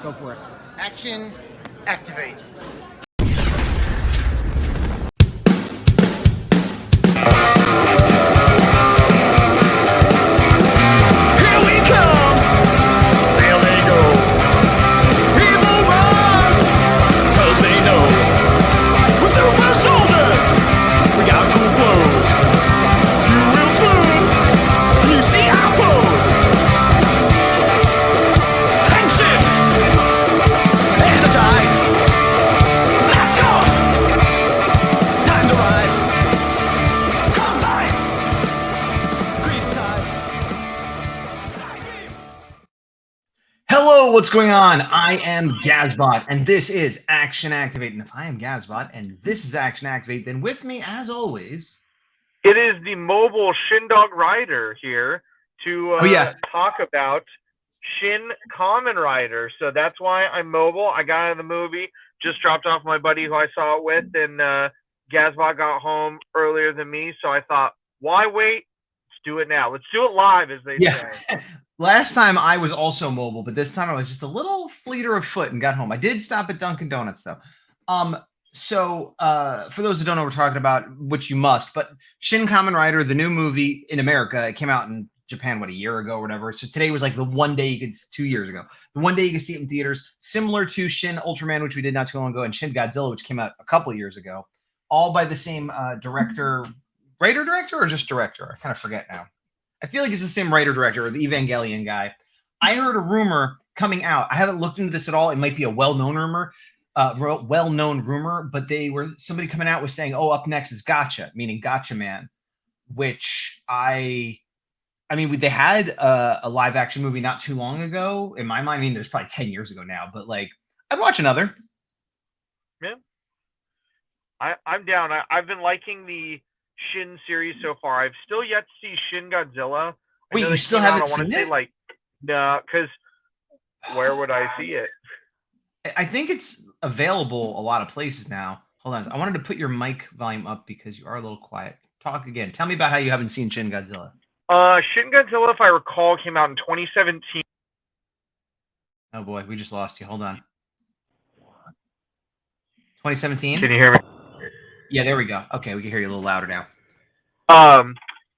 Go for it. Action, activate. Here we come. There they go. People rise, 'cause they know we're super soldiers. We got cool clothes. You will soon. You see our pose. Tension. Energize. Mask on. Time to ride. Combine. Grease ties. Hello, what's going on? I am Gazbot, and this is Action Activate. And if I am Gazbot, and this is Action Activate, then with me, as always, it is the mobile Shin Rider here to talk about Shin Kamen Rider. So that's why I'm mobile. I got out of the movie, just dropped off my buddy who I saw it with, and Gazbot got home earlier than me. So I thought, why wait? Let's do it now. Let's do it live, as they say. Last time I was also mobile, but this time I was just a little fleeter of foot and got home. I did stop at Dunkin' Donuts, though. So for those who don't know what we're talking about, which you must, but Shin Kamen Rider, the new movie in America, it came out in Japan, a year ago or whatever. So today was like the one day you could, 2 years ago, the one day you could see it in theaters, similar to Shin Ultraman, which we did not too long ago, and Shin Godzilla, which came out a couple of years ago, all by the same writer-director, or just director? I kind of forget now. I feel like it's the same writer-director, or the Evangelion guy. I heard a rumor coming out. I haven't looked into this at all. It might be a well-known rumor, but somebody coming out was saying, "Oh, up next is Gotcha," meaning Gotcha Man, which they had a live-action movie not too long ago. In my mind, I mean, it was probably 10 years ago now, but like, I'd watch another. Yeah, I'm down. I've been liking the Shin series so far. I've still yet to see Shin Godzilla. Wait, you still haven't seen it? No, because where would I see it? I think it's available a lot of places now. Hold on. I wanted to put your mic volume up because you are a little quiet. Talk again. Tell me about how you haven't seen Shin Godzilla. Shin Godzilla, if I recall, came out in 2017. Oh boy, we just lost you. Hold on. 2017? Can you hear me? Yeah, there we go. Okay, we can hear you a little louder now.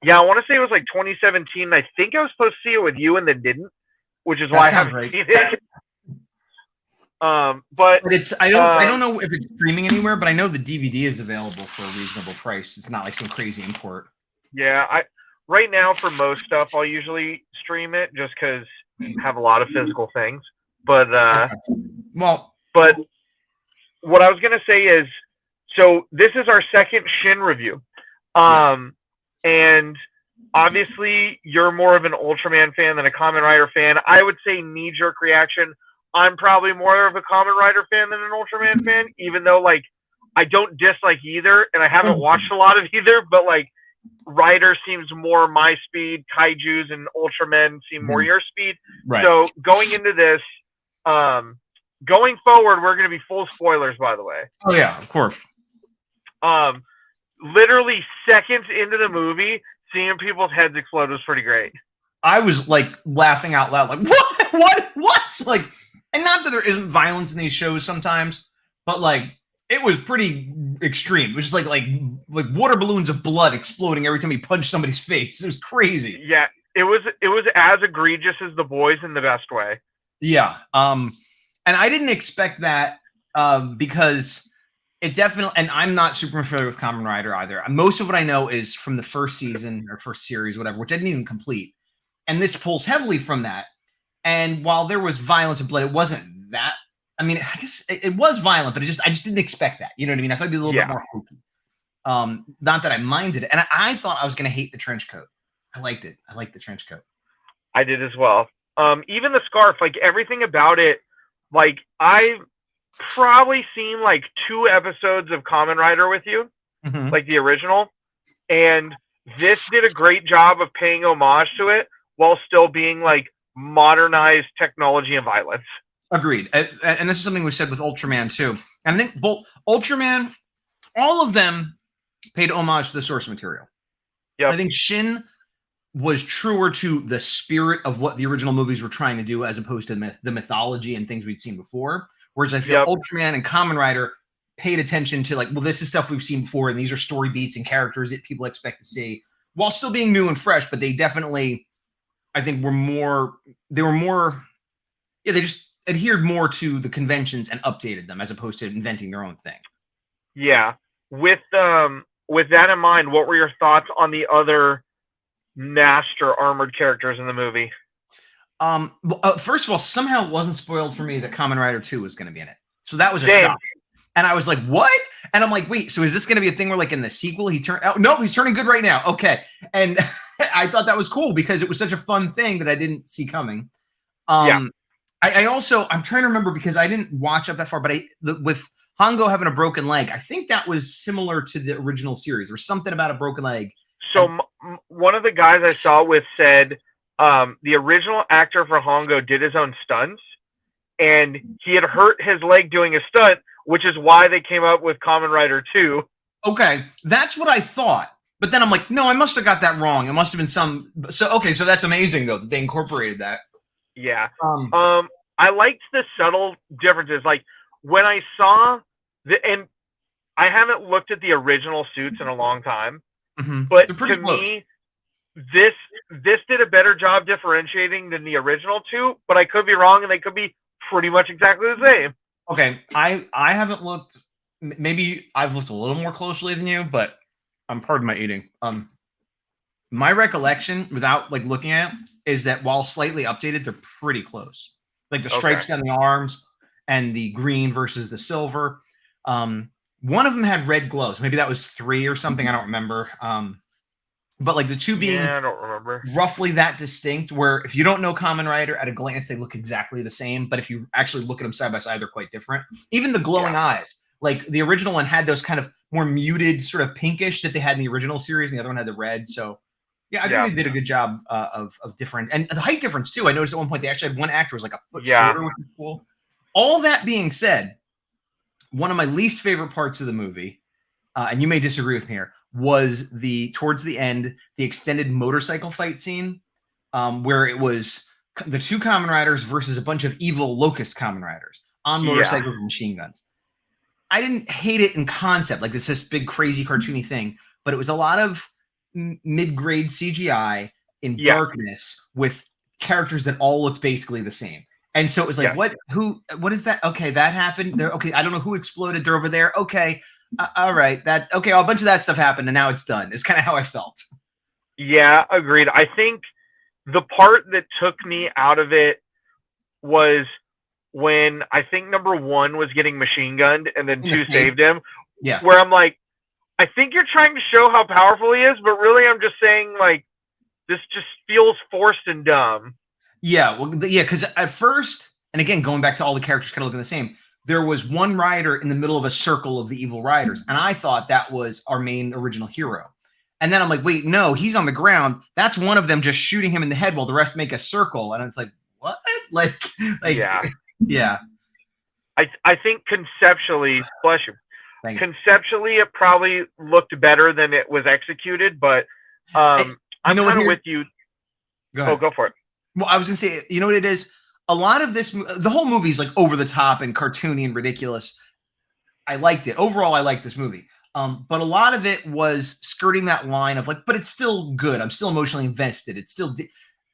Yeah, I want to say it was like 2017. I think I was supposed to see it with you and then didn't, which is why I haven't seen it. But it's I don't know if it's streaming anywhere, but I know the DVD is available for a reasonable price. It's not like some crazy import. Yeah, right now for most stuff I'll usually stream it just because I have a lot of physical things. But what I was gonna say is, so this is our second Shin review. And obviously you're more of an Ultraman fan than a Kamen Rider fan. I would say knee-jerk reaction, I'm probably more of a Kamen Rider fan than an Ultraman fan, even though like I don't dislike either and I haven't watched a lot of either, but like Rider seems more my speed, Kaijus and Ultramen seem more your speed. Right. So going into this, going forward, we're going to be full spoilers, by the way. Oh yeah, of course. Literally seconds into the movie, seeing people's heads explode was pretty great. I was like laughing out loud, like what? Like, and not that there isn't violence in these shows sometimes, but like it was pretty extreme. It was just like water balloons of blood exploding every time he punched somebody's face. It was crazy. Yeah, it was as egregious as The Boys in the best way. Yeah. And I didn't expect that because it definitely, and I'm not super familiar with Kamen Rider either. Most of what I know is from the first season or first series, whatever, which I didn't even complete. And this pulls heavily from that. And while there was violence and blood, it wasn't that. I mean, I guess it was violent, but I just didn't expect that. You know what I mean? I thought it'd be a little bit more spooky. Not that I minded it. And I thought I was going to hate the trench coat. I liked it. I liked the trench coat. I did as well. Even the scarf, like everything about it, like I've probably seen like 2 episodes of Kamen Rider with you, like the original. And this did a great job of paying homage to it while still being like modernized technology and violence. Agreed. And this is something we said with Ultraman too. And I think both Ultraman, all of them paid homage to the source material. Yeah. I think Shin was truer to the spirit of what the original movies were trying to do, as opposed to the mythology and things we'd seen before. Whereas I feel Ultraman and Kamen Rider paid attention to, like, well, this is stuff we've seen before, and these are story beats and characters that people expect to see, while still being new and fresh. But they definitely, I think, they just adhered more to the conventions and updated them, as opposed to inventing their own thing. Yeah. With that in mind, what were your thoughts on the other master armored characters in the movie? First of all, somehow it wasn't spoiled for me that Kamen Rider 2 was going to be in it. So that was a shock. And I was like, what? And I'm like, wait, so is this going to be a thing where, like, in the sequel, he's turning good right now. Okay. And I thought that was cool because it was such a fun thing that I didn't see coming. I'm trying to remember, because I didn't watch up that far, but with Hongo having a broken leg, I think that was similar to the original series, or something about a broken leg. So one of the guys I saw with said the original actor for Hongo did his own stunts, and he had hurt his leg doing a stunt, which is why they came up with Kamen Rider 2. Okay, that's what I thought. But then I'm like, no, I must have got that wrong. It must have been some. So that's amazing, though, that they incorporated that. Yeah. I liked the subtle differences. Like, when I saw and I haven't looked at the original suits in a long time, but to me, this did a better job differentiating than the original two. But I could be wrong, and they could be pretty much exactly the same. Okay, I haven't looked. Maybe I've looked a little more closely than you, but pardon my eating. My recollection, without, like, looking at it, is that while slightly updated, they're pretty close. Like the stripes down the arms and the green versus the silver. One of them had red gloves. Maybe that was 3 or something. I don't remember. But, like, the two being I don't remember. Roughly that distinct, where if you don't know Kamen Rider, at a glance they look exactly the same, but if you actually look at them side by side, they're quite different. Even the glowing eyes, like the original one had those kind of more muted, sort of pinkish that they had in the original series, and the other one had the red. So yeah, I think they did a good job of different, and the height difference too. I noticed at one point they actually had one actor was like a foot shorter, which is cool. All that being said, one of my least favorite parts of the movie, and you may disagree with me here, was towards the end, the extended motorcycle fight scene, where it was the 2 Kamen Riders versus a bunch of evil Locust Kamen Riders on motorcycles with machine guns. I didn't hate it in concept, like it's this big crazy cartoony thing, but it was a lot of mid-grade CGI in darkness with characters that all looked basically the same. And so it was like, what is that? Okay, that happened. Okay, I don't know who exploded. They're over there. Okay. All right. A bunch of that stuff happened, and now it's done. It's kind of how I felt. Yeah, agreed. I think the part that took me out of it was when I think number 1 was getting machine gunned, and then 2 saved him. Yeah. Where I'm like, I think you're trying to show how powerful he is, but really I'm just saying, like, this just feels forced and dumb. Yeah. Well, because at first, and again, going back to all the characters kind of looking the same, there was one rider in the middle of a circle of the evil riders, and I thought that was our main original hero. And then I'm like, wait, no, he's on the ground. That's one of them just shooting him in the head while the rest make a circle. And it's like, what? Like, yeah. I think conceptually, bless you. Conceptually, it probably looked better than it was executed, but I'm kind of with you. Go for it. Well, I was going to say, you know what it is? A lot of this, the whole movie is like over the top and cartoony and ridiculous. I liked it. Overall, I liked this movie. But a lot of it was skirting that line of like, but it's still good. I'm still emotionally invested. It's still,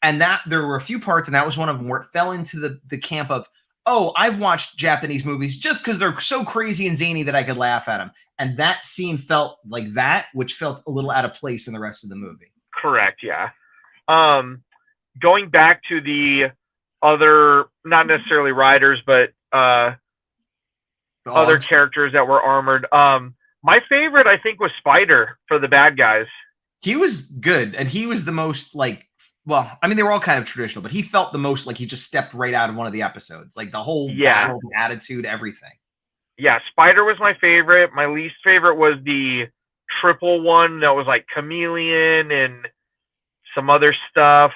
and that there were a few parts, and that was one of them where it fell into the camp of, oh, I've watched Japanese movies just because they're so crazy and zany that I could laugh at them. And that scene felt like that, which felt a little out of place in the rest of the movie. Correct. Yeah. Going back to the other, not necessarily riders, but other characters that were armored. My favorite, I think, was Spider for the bad guys. He was good, and he was the most like, well, I mean, they were all kind of traditional, but he felt the most like he just stepped right out of one of the episodes. Like the whole battle, the attitude, everything. Yeah, Spider was my favorite. My least favorite was the triple one that was like Chameleon and some other stuff.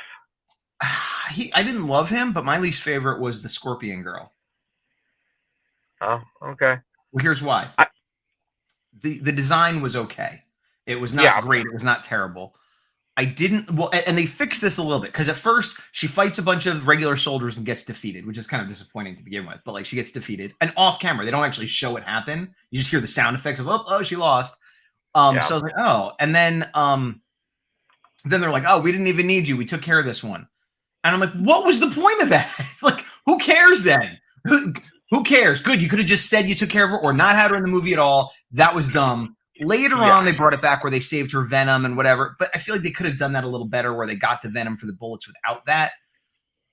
I didn't love him, but my least favorite was the Scorpion Girl. Oh, okay. Well, here's why. The design was okay. It was not great. It was not terrible. I didn't. Well, and they fixed this a little bit because at first she fights a bunch of regular soldiers and gets defeated, which is kind of disappointing to begin with. But like she gets defeated and off camera, they don't actually show it happen. You just hear the sound effects of oh she lost. So I was like, oh, and then they're like, oh, we didn't even need you. We took care of this one. And I'm like, what was the point of that? Like, who cares then? Who cares? Good, you could have just said you took care of her or not had her in the movie at all. That was dumb. Later on, they brought it back where they saved her venom and whatever. But I feel like they could have done that a little better where they got the venom for the bullets without that.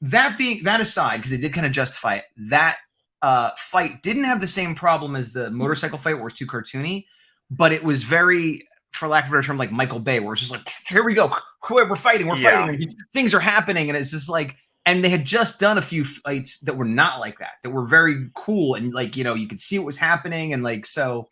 That aside, because they did kind of justify it, that fight didn't have the same problem as the motorcycle fight where it's too cartoony, but it was very, for lack of a better term, like Michael Bay, where it's just like, here we go, we're fighting, and things are happening, and it's just like, and they had just done a few fights that were not like that were very cool, and like, you could see what was happening, and like, so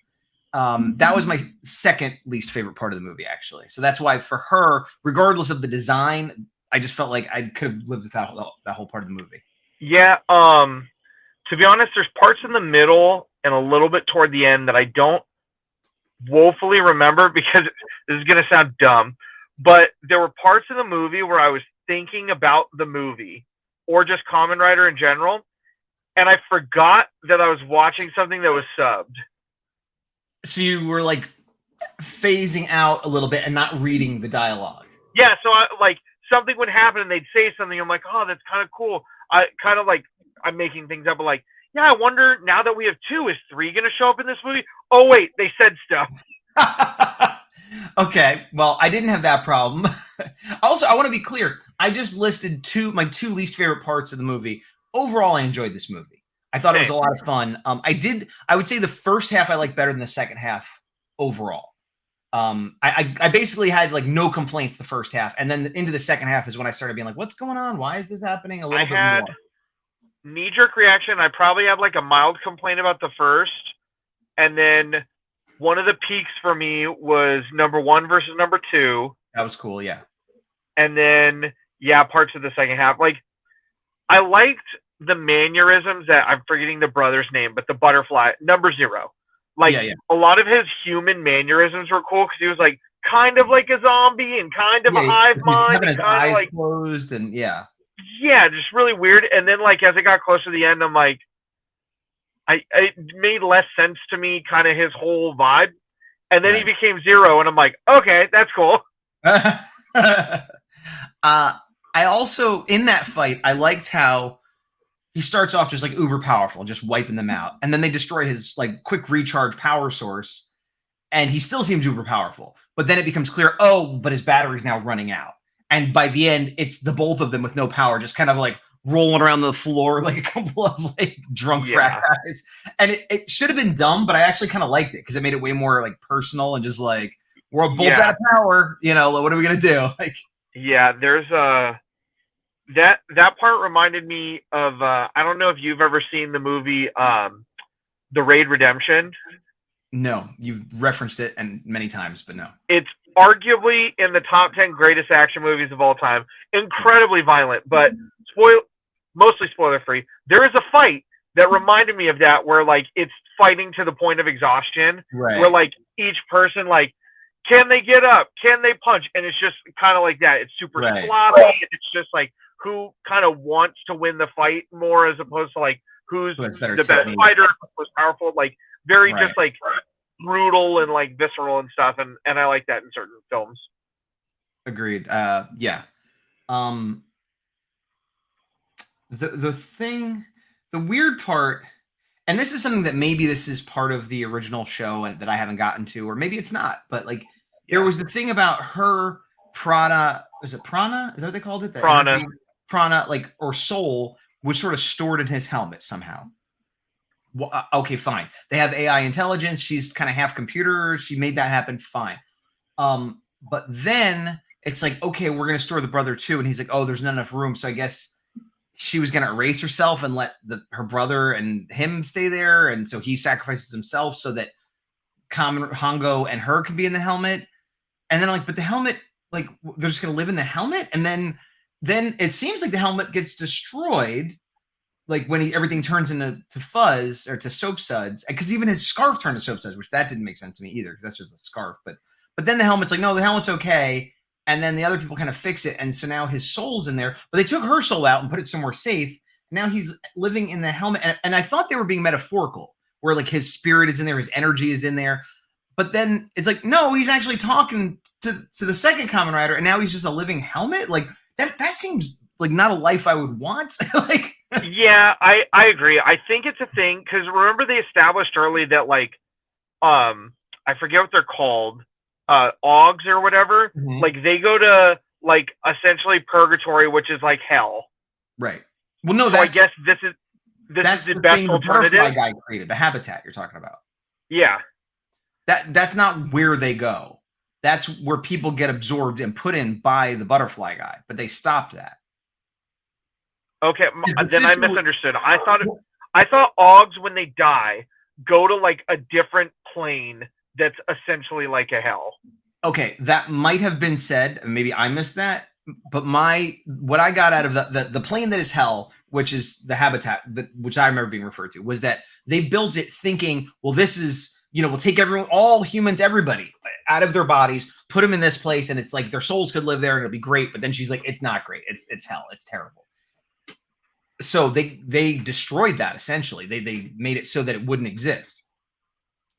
that was my second least favorite part of the movie, actually. So that's why for her, regardless of the design, I just felt like I could have lived without that whole part of the movie. Yeah, to be honest, there's parts in the middle and a little bit toward the end that I don't woefully remember because this is going to sound dumb, but there were parts of the movie where I was thinking about the movie or just Kamen Rider in general, and I forgot that I was watching something that was subbed. So you were like phasing out a little bit and not reading the dialogue. Yeah, so something would happen and they'd say something. I'm like, oh, that's kind of cool. I'm making things up, but like, yeah, I wonder now that we have 2, is 3 going to show up in this movie? Oh, wait, they said stuff. Okay, well, I didn't have that problem. Also, I want to be clear. I just listed my 2 least favorite parts of the movie. Overall, I enjoyed this movie. I thought it was a lot of fun. I would say the first half I liked better than the second half overall. I basically had like no complaints the first half, and then into the second half is when I started being like, what's going on? Why is this happening? A little bit more. Knee-jerk reaction. I probably had like a mild complaint about the first, and then one of the peaks for me was number 1 versus number 2. That was cool, yeah. And then parts of the second half. Like, I liked the mannerisms that I'm forgetting the brother's name, but the butterfly number 0. Like a lot of his human mannerisms were cool because he was like kind of like a zombie and kind of a hive mind, having his eyes like closed and just really weird. And then like as it got closer to the end, I'm like, it made less sense to me, kind of his whole vibe. And then he became 0, and I'm like, okay, that's cool. I also, in that fight, I liked how he starts off just like uber powerful, just wiping them out. And then they destroy his like quick recharge power source. And he still seems uber powerful. But then it becomes clear, but his battery's now running out. And by the end, it's the both of them with no power, just kind of like rolling around the floor like a couple of like drunk frat guys. And it should have been dumb, but I actually kind of liked it because it made it way more like personal and just like, we're both out of power. What are we going to do? Like, there's that part reminded me of I don't know if you've ever seen the movie The Raid Redemption. No, you've referenced it and many times, but no. It's arguably in the top 10 greatest action movies of all time. Incredibly violent, but mostly spoiler free. There is a fight that reminded me of that where like it's fighting to the point of exhaustion, where like each person like, can they get up? Can they punch? And it's just kind of like that. It's super sloppy. It's just like who kind of wants to win the fight more as opposed to like who's the best fighter, who's powerful, like very just like brutal and like visceral and stuff. And I like that in certain films. Agreed. The weird part, and this is something that maybe this is part of the original show and that I haven't gotten to, or maybe it's not, but like there was the thing about her prana. Is it prana? Is that what they called it? Prana, like, or soul was sort of stored in his helmet somehow. Well, okay, fine. They have AI intelligence. She's kind of half computer. She made that happen. Fine. But then it's like, okay, we're going to store the brother too. And he's like, oh, there's not enough room. So I guess she was going to erase herself and let her brother and him stay there. And so he sacrifices himself so that Hongo and her can be in the helmet. And then like, but the helmet, like they're just going to live in the helmet. And then it seems like the helmet gets destroyed. Like when everything turns into fuzz or to soap suds, because even his scarf turned to soap suds, which that didn't make sense to me either, because that's just a scarf. But then the helmet's like, no, the helmet's okay. and then the other people kind of fix it, and so now his soul's in there, but they took her soul out and put it somewhere safe. Now he's living in the helmet, and I thought they were being metaphorical, where like his spirit is in there, his energy is in there, but then it's like, no, he's actually talking to the second Kamen Rider, and now he's just a living helmet. Like that seems like not a life I would want. Like, yeah, I agree. I think it's a thing because remember they established early that like, I forget what they're called, Augs or whatever. Mhm. Like they go to like essentially purgatory, which is like hell. Right. Well, no, So I guess this is the best thing alternative. The butterfly guy created, the habitat you're talking about. Yeah. That's not where they go. That's where people get absorbed and put in by the butterfly guy, but they stopped that. Okay, then I misunderstood. I thought Augs when they die go to like a different plane that's essentially like a hell. Okay, that might have been said. Maybe I missed that. But what I got out of the plane that is hell, which is the habitat, which I remember being referred to, was that they built it thinking, well, this is, we'll take everyone, all humans, everybody out of their bodies, put them in this place, and it's like their souls could live there and it'll be great. But then she's like, it's not great. It's hell. It's terrible. So they destroyed that essentially. They made it so that it wouldn't exist.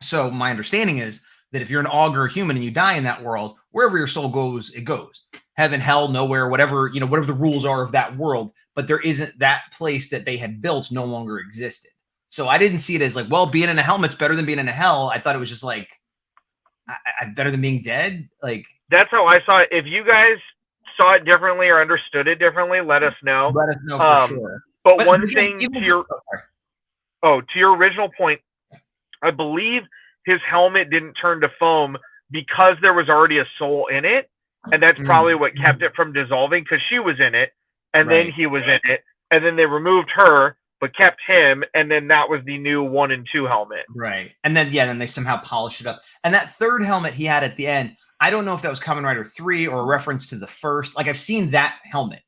So my understanding is that if you're an Aug or a human and you die in that world, wherever your soul goes, it goes. Heaven, hell, nowhere, whatever the rules are of that world. But there isn't that place that they had built no longer existed. So I didn't see it as like, well, being in a helmet's better than being in a hell. I thought it was just like, better than being dead. Like, that's how I saw it. If you guys saw it differently or understood it differently, let us know. Let us know for sure. But one thing to your original point, I believe his helmet didn't turn to foam because there was already a soul in it, and that's probably what kept it from dissolving because she was in it, and then he was in it, and then they removed her but kept him, and then that was the new 1 and 2 helmet. Right, and then then they somehow polished it up, and that third helmet he had at the end, I don't know if that was Kamen Rider 3 or a reference to the first. Like I've seen that helmet.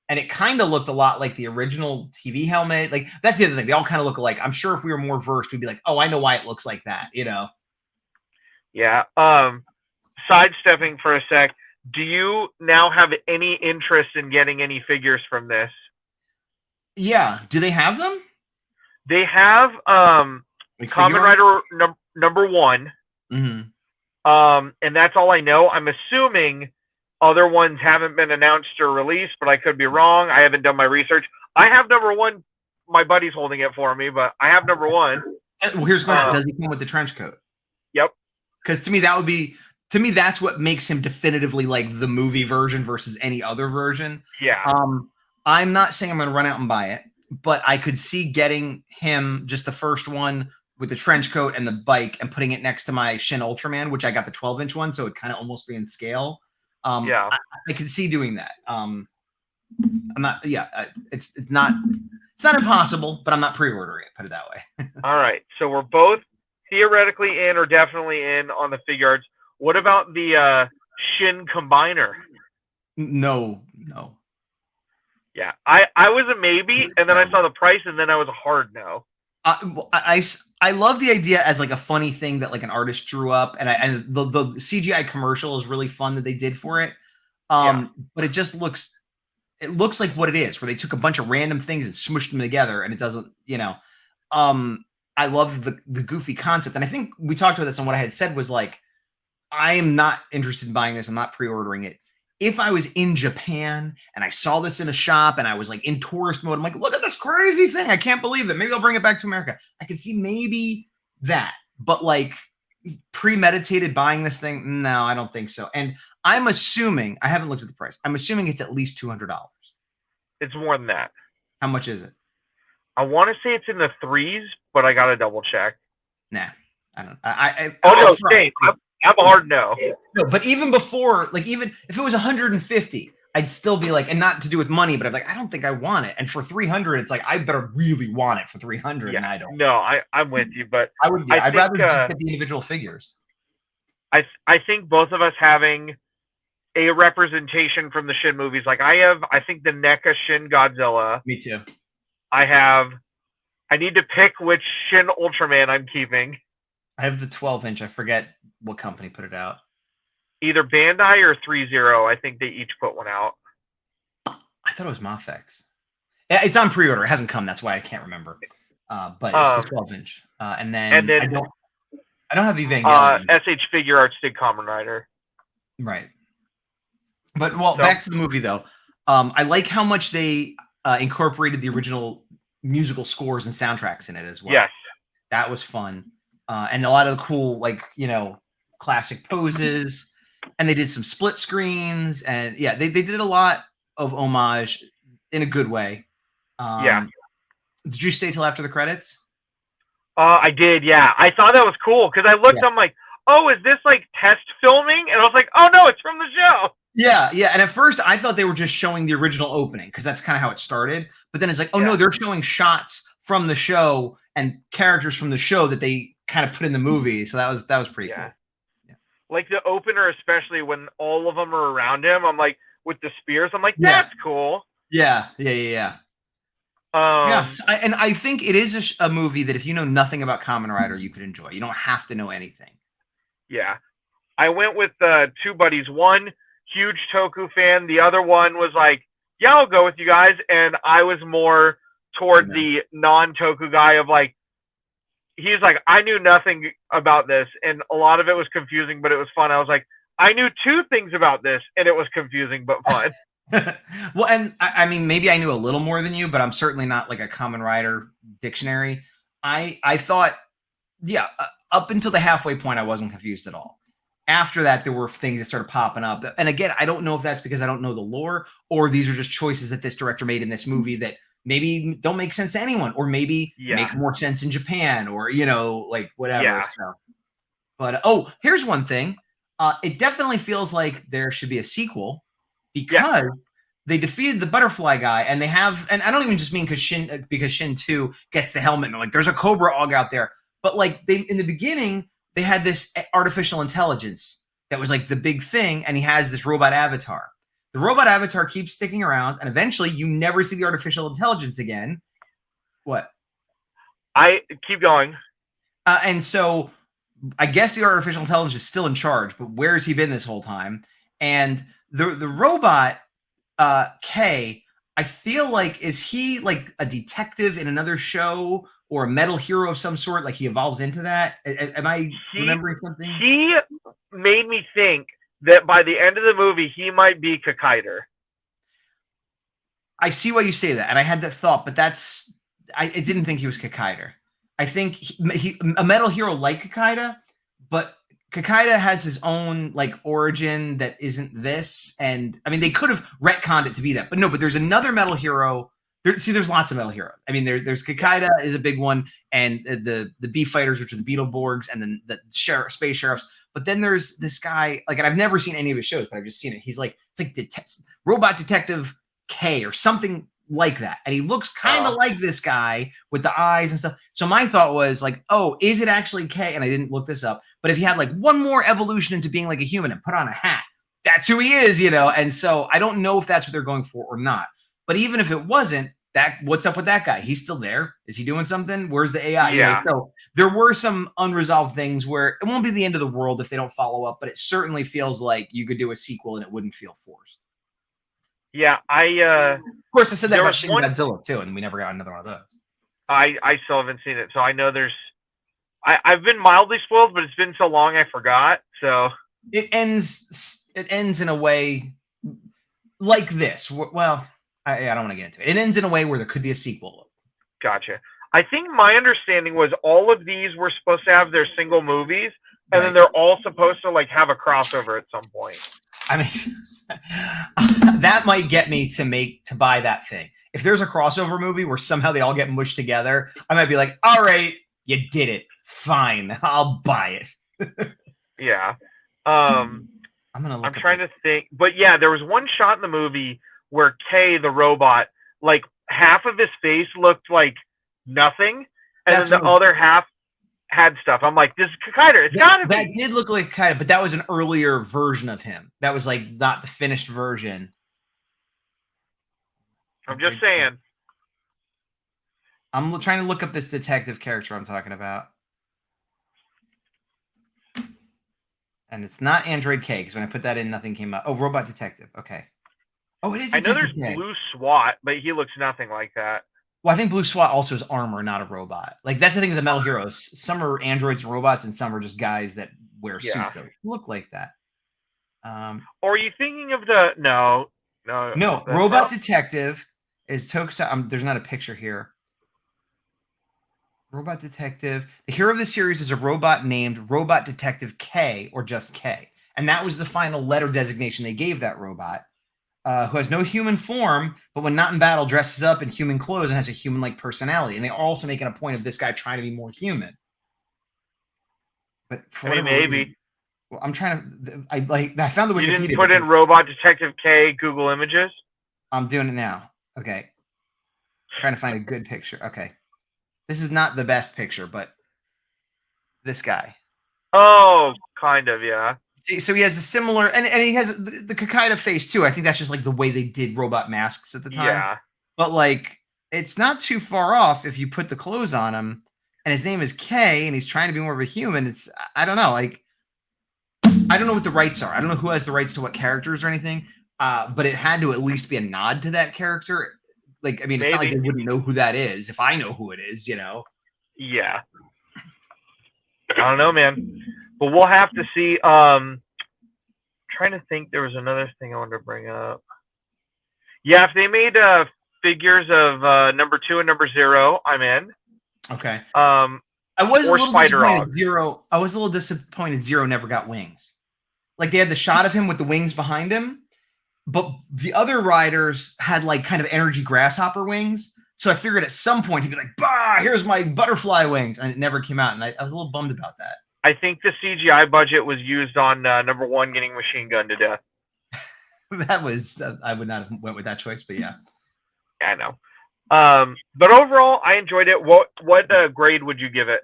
And it kind of looked a lot like the original TV helmet. Like that's the other thing; they all kind of look alike. I'm sure if we were more versed, we'd be like, "Oh, I know why it looks like that." Yeah. Sidestepping for a sec, do you now have any interest in getting any figures from this? Yeah. Do they have them? They have Kamen Rider number 1. Mm-hmm. And that's all I know. I'm assuming other ones haven't been announced or released, but I could be wrong. I haven't done my research. I have number 1. My buddy's holding it for me, but I have number 1. Well, here's the question: does he come with the trench coat? Yep. Because to me, that's what makes him definitively like the movie version versus any other version. Yeah. I'm not saying I'm going to run out and buy it, but I could see getting him just the first one with the trench coat and the bike and putting it next to my Shin Ultraman, which I got the 12-inch one, so it kind of almost be in scale. Yeah, I can see doing that. I'm not. Yeah, it's not impossible, but I'm not pre-ordering it. Put it that way. All right, so we're both theoretically in or definitely in on the figure arts. What about the Shin Combiner? No. Yeah, I was a maybe, and then I saw the price, and then I was a hard no. I love the idea as like a funny thing that like an artist drew up, and the CGI commercial is really fun that they did for it. But it just looks like what it is, where they took a bunch of random things and smushed them together, and it doesn't, I love the goofy concept, and I think we talked about this, and what I had said was like, I am not interested in buying this. I'm not pre-ordering it. If I was in Japan and I saw this in a shop and I was like in tourist mode, I'm like, look at this crazy thing. I can't believe it. Maybe I'll bring it back to America. I could see maybe that, but like premeditated buying this thing, no, I don't think so. And I'm assuming, I haven't looked at the price. I'm assuming it's at least $200. It's more than that. How much is it? I want to say it's in the 3s, but I got to double check. Nah, I don't. No, same. I'm a hard no. No, but even before, like even if it was 150, I'd still be like, and not to do with money, but I'm like, I don't think I want it. And for 300, it's like I better really want it for 300, yeah. and I don't. No, I'm with you, but I would. Yeah, I'd rather just get the individual figures. I think both of us having a representation from the Shin movies, like I think the NECA Shin Godzilla. Me too. I need to pick which Shin Ultraman I'm keeping. I have the 12-inch. I forget what company put it out. either Bandai or 3-0. I think they each put one out. I thought it was Mafex. It's on pre-order. It hasn't come. That's why I can't remember. But it's the 12-inch. And then I don't have Evangelion. SH Figure Arts did Kamen Rider. Right. But back to the movie though. I like how much they incorporated the original musical scores and soundtracks in it as well. Yes. That was fun. And a lot of the cool, classic poses. And they did some split screens. And yeah, they did a lot of homage in a good way. Did you stay till after the credits? I did, yeah. I thought that was cool because I looked, I'm like, oh, is this like test filming? And I was like, oh no, it's from the show. Yeah. And at first I thought they were just showing the original opening because that's kind of how it started. But then it's like, no, they're showing shots from the show and characters from the show that they kind of put in the movie. So that was pretty cool. Yeah. Like the opener, especially when all of them are around him, I'm like, with the spears, I'm like, that's cool. Yeah. And I think it is a movie that if you know nothing about Kamen Rider, you could enjoy. You don't have to know anything. Yeah. I went with two buddies. One, huge Toku fan. The other one was like, yeah, I'll go with you guys. And I was more toward the non-Toku guy of like, he's like, I knew nothing about this. And a lot of it was confusing, but it was fun. I was like, I knew two things about this, and it was confusing, but fun. Well, and I mean, maybe I knew a little more than you, but I'm certainly not like a Kamen Rider dictionary. I thought, up until the halfway point, I wasn't confused at all. After that, there were things that started popping up. And again, I don't know if that's because I don't know the lore or these are just choices that this director made in this movie that maybe don't make sense to anyone or maybe make more sense in Japan or, whatever. Yeah. So, but, here's one thing. It definitely feels like there should be a sequel because they defeated the butterfly guy and they have, and I don't even just mean because Shin 2 gets the helmet and like, there's a Cobra Og out there. But like in the beginning, they had this artificial intelligence that was like the big thing. And he has this robot avatar. The robot avatar keeps sticking around and eventually you never see the artificial intelligence again. What? I keep going. And so I guess the artificial intelligence is still in charge, but where has he been this whole time? And the robot, K, I feel like, is he like a detective in another show or a metal hero of some sort? Like he evolves into that? Am I remembering something? He made me think that by the end of the movie, he might be Kakaider. I see why you say that. And I had that thought, but I didn't think he was Kakaider. I think he a metal hero like Kakaider, but Kakaider has his own like origin that isn't this. And I mean, they could have retconned it to be that, but no, but there's another metal hero. There's lots of metal heroes. I mean, there's Kakaider is a big one and the B fighters, which are the Beetleborgs and then the space sheriffs. But then there's this guy, like, and I've never seen any of his shows, but I've just seen it. He's like, it's like Robot Detective K or something like that. And he looks kind of like this guy with the eyes and stuff. So my thought was like, oh, is it actually K? And I didn't look this up. But if he had like one more evolution into being like a human and put on a hat, that's who he is, And so I don't know if that's what they're going for or not. But even if it wasn't, what's up with that guy? He's still there. Is he doing something? Where's the AI? Yeah. So there were some unresolved things where it won't be the end of the world if they don't follow up, but it certainly feels like you could do a sequel and it wouldn't feel forced. Yeah, of course I said that about Shin Godzilla too, and we never got another one of those. I still haven't seen it, so I know I've been mildly spoiled, but it's been so long I forgot. So it ends in a way like this. Well, I don't want to get into it. It ends in a way where there could be a sequel. Gotcha. I think my understanding was all of these were supposed to have their single movies, and then they're all supposed to like have a crossover at some point. I mean, that might get me to buy that thing. If there's a crossover movie where somehow they all get mushed together, I might be like, all right, you did it. Fine. I'll buy it. Yeah. I'm trying to think. But yeah, there was one shot in the movie where K, the robot, like half of his face looked like nothing, and then the other half had stuff. I'm like, this is Kakaider. It's gotta be. That did look like Kakaider, but that was an earlier version of him. That was like not the finished version. I'm just saying. I'm trying to look up this detective character I'm talking about. And it's not Android K, because when I put that in, nothing came up. Oh, Robot Detective. Okay. Oh, it is I know Detective there's K. Blue SWAT, but he looks nothing like that. Well, I think Blue SWAT also is armor, not a robot. Like, that's the thing with the Metal Heroes. Some are androids and robots, and some are just guys that wear suits that look like that. Or are you thinking of the... No. Robot Detective is Tokusatsu. There's not a picture here. Robot Detective. The hero of the series is a robot named Robot Detective K, or just K. And that was the final letter designation they gave that robot, who has no human form, but when not in battle, dresses up in human clothes and has a human-like personality. And they are also making a point of this guy trying to be more human. But for whatever maybe. Reason, well, I'm trying to... I found the Wikipedia. You didn't put in Robot Detective K Google Images? I'm doing it now. Okay. Trying to find a good picture. Okay. This is not the best picture, but this guy. Oh, kind of, yeah. See, so he has a similar, and he has the Kakaida face too. I think that's just like the way they did robot masks at the time. Yeah. But like, it's not too far off if you put the clothes on him, and his name is K, and he's trying to be more of a human. It's, I don't know, like, I don't know what the rights are. I don't know who has the rights to what characters or anything. But it had to at least be a nod to that character. Like, I mean, it's not like they wouldn't know who that is if I know who it is, you know? Yeah. I don't know, man. But we'll have to see. Trying to think, there was another thing I wanted to bring up. Yeah, if they made figures of number 2 and number 0, I'm in. Okay. I was a little disappointed Zero. I was a little disappointed Zero never got wings. Like, they had the shot of him with the wings behind him, but the other riders had like kind of energy grasshopper wings. So I figured at some point he'd be like, "Bah, here's my butterfly wings," and it never came out, and I was a little bummed about that. I think the CGI budget was used on number 1 getting machine gunned to death. That was I would not have went with that choice, but yeah. I know. But overall, I enjoyed it. What grade would you give it?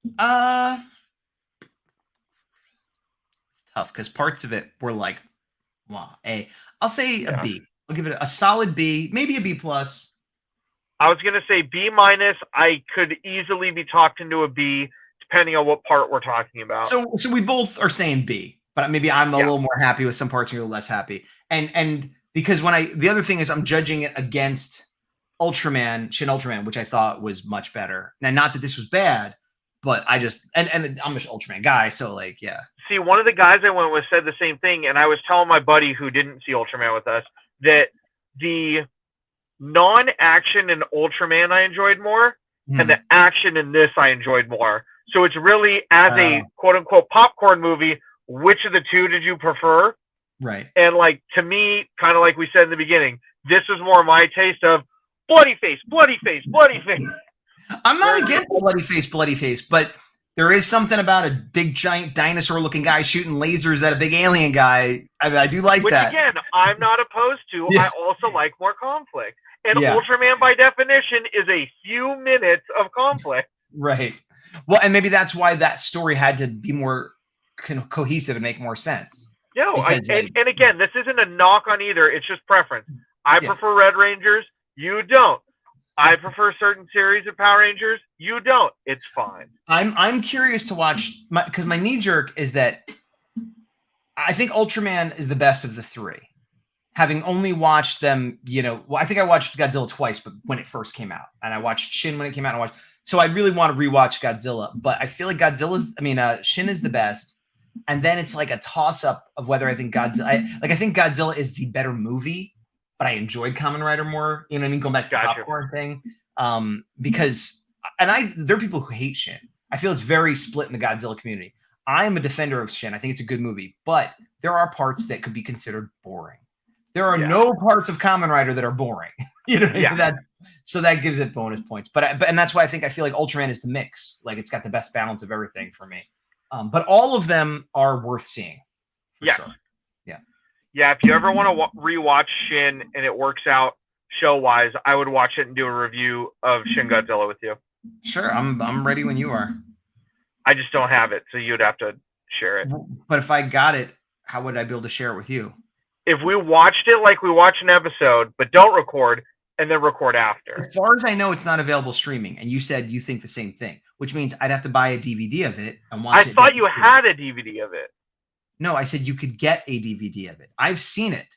It's tough because parts of it were like, A. I'll say a B. I'll give it a solid B, maybe a B plus. I was gonna say B minus. I could easily be talked into a B, depending on what part we're talking about. So we both are saying B, but maybe I'm a little more happy with some parts and you're less happy. And because the other thing is I'm judging it against Ultraman, Shin Ultraman, which I thought was much better. Now, not that this was bad, but I just and I'm an Ultraman guy, so like, yeah. See, one of the guys I went with said the same thing, and I was telling my buddy who didn't see Ultraman with us that the non-action in Ultraman I enjoyed more, and the action in this I enjoyed more. So it's really, as a quote-unquote popcorn movie, which of the two did you prefer? Right. And like, to me, kind of like we said in the beginning, this was more my taste of bloody face, bloody face, bloody face. I'm not against bloody face, but there is something about a big, giant dinosaur-looking guy shooting lasers at a big alien guy. I mean, I do like that. Which, again, I'm not opposed to. Yeah. I also like more conflict. And Ultraman, by definition, is a few minutes of conflict. Right. Well, and maybe that's why that story had to be more cohesive and make more sense. No, and again, this isn't a knock on either. It's just preference. I prefer Red Rangers. You don't. I prefer certain series of Power Rangers. You don't. It's fine. I'm curious to watch because my knee jerk is that I think Ultraman is the best of the three. Having only watched them, I think I watched Godzilla twice, but when it first came out, and I watched Shin when it came out, so I really want to rewatch Godzilla, but I feel like Shin is the best, and then it's like a toss up of whether I think Godzilla. I think Godzilla is the better movie. But I enjoyed Kamen Rider more, you know what I mean? Going back to the popcorn thing. Because there are people who hate Shin. I feel it's very split in the Godzilla community. I am a defender of Shin. I think it's a good movie, but there are parts that could be considered boring. There are no parts of Kamen Rider that are boring. You know what I mean? So that gives it bonus points. But that's why I feel like Ultraman is the mix. Like, it's got the best balance of everything for me. But all of them are worth seeing. For sure. Yeah, if you ever want to rewatch Shin and it works out show-wise, I would watch it and do a review of Shin Godzilla with you. Sure, I'm ready when you are. I just don't have it, so you'd have to share it. But if I got it, how would I be able to share it with you? If we watched it like we watch an episode, but don't record, and then record after. As far as I know, it's not available streaming, and you said you think the same thing, which means I'd have to buy a DVD of it and watch it. I thought you had a DVD of it. No, I said you could get a DVD of it. I've seen it.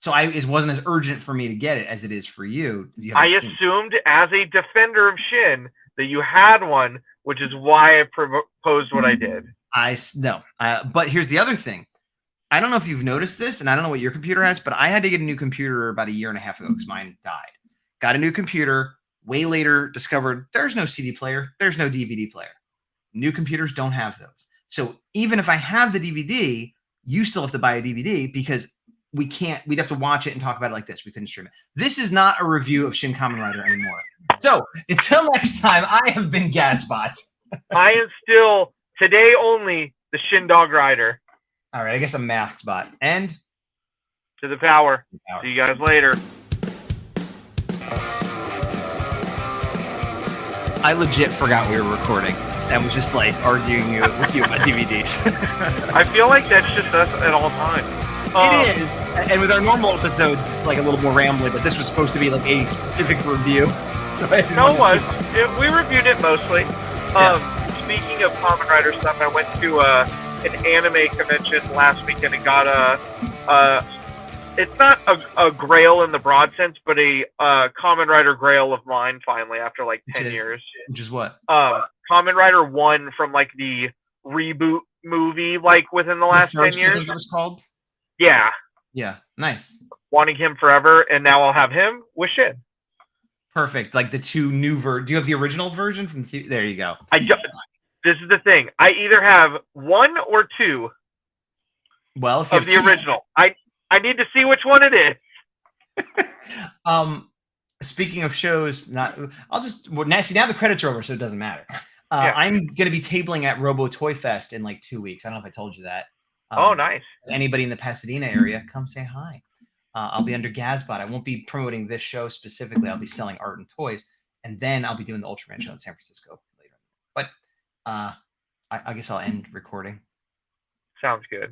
So it wasn't as urgent for me to get it as it is for you. I assumed as a defender of Shin that you had one, which is why I proposed what I did. No. But here's the other thing. I don't know if you've noticed this, and I don't know what your computer has, but I had to get a new computer about a year and a half ago because mine died. Got a new computer. Way later discovered there's no CD player. There's no DVD player. New computers don't have those. So even if I have the DVD, you still have to buy a DVD because we'd have to watch it and talk about it like this. We couldn't stream it. This is not a review of Shin Kamen Rider anymore. So until next time, I have been Gazbot. I am still, today only, the Shin Dog Rider. All right, I guess I'm Masked Bot. And to the power. See you guys later. I legit forgot we were recording and was just like arguing with you about DVDs. I feel like that's just us at all times. It is, and with our normal episodes, it's like a little more rambling. But this was supposed to be like a specific review. So no, it was. We reviewed it mostly. Speaking of Kamen Rider stuff, I went to an anime convention last weekend and got it's not a grail in the broad sense, but a Kamen Rider grail of mine finally after like 10 years. Which is what? Kamen Rider 1 from like the reboot movie, like within the last 10 years. I think it was called. Yeah. Yeah. Nice. Wanting him forever, and now I'll have him with Shin. Perfect. Like the two new do you have the original version from there you go. This is the thing. I either have one or two. Well, if you of the original. I need to see which one it is. Speaking of shows, now the credits are over, so it doesn't matter. I'm gonna be tabling at Robo Toy Fest in like 2 weeks. I don't know if I told you that. Oh, nice. Anybody in the Pasadena area, come say hi. I'll be under Gazbot. I won't be promoting this show specifically. I'll be selling art and toys, and then I'll be doing the Ultraman show in San Francisco later. But I guess I'll end recording. Sounds good.